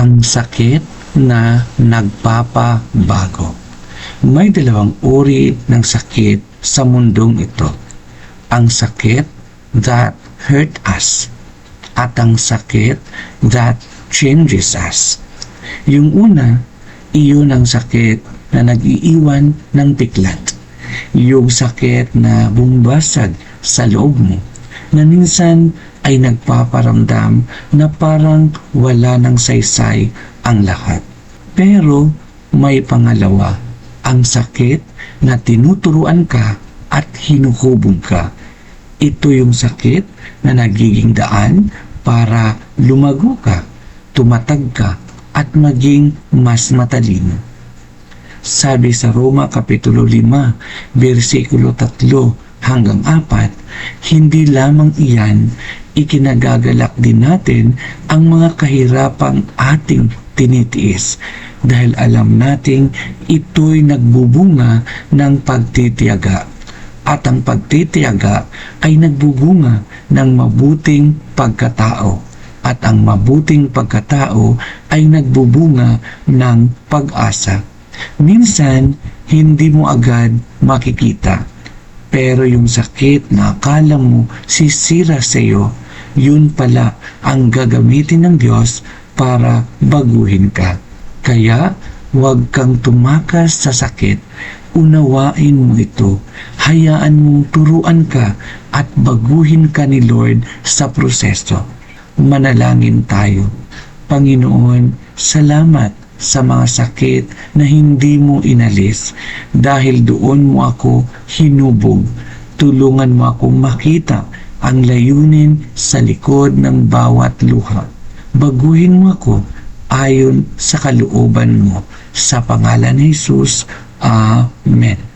ang sakit na nagpapabago. May dalawang uri ng sakit sa mundong ito. Ang sakit that hurt us at ang sakit that changes us. Yung una, iyon ang sakit na nag-iiwan ng piklat. Yung sakit na bumabasag sa loob mo, na minsan ay nagpaparamdam na parang wala ng saysay ang lahat. Pero may pangalawa, ang sakit na tinuturuan ka at hinuhubog ka. Ito yung sakit na nagiging daan para lumago ka, tumatag ka, at maging mas matalino. Sabi sa Roma Kapitulo 5, versikulo 3 hanggang 4, hindi lamang iyan, ikinagagalak din natin ang mga kahirapang ating tinitiis dahil alam nating ito'y nagbubunga ng pagtitiyaga at ang pagtitiyaga ay nagbubunga ng mabuting pagkatao at ang mabuting pagkatao ay nagbubunga ng pag-asa. Minsan, hindi mo agad makikita. Pero yung sakit na akala mo sisira sa iyo, yun pala ang gagamitin ng Diyos para baguhin ka. Kaya, huwag kang tumakas sa sakit. Unawain mo ito. Hayaan mong turuan ka at baguhin ka ni Lord sa proseso. Manalangin tayo. Panginoon, salamat sa mga sakit na hindi mo inalis dahil doon mo ako hinubog. Tulungan mo akong makita ang layunin sa likod ng bawat luha. Baguhin mo ako ayon sa kalooban mo. Sa pangalan ni Jesus, Amen.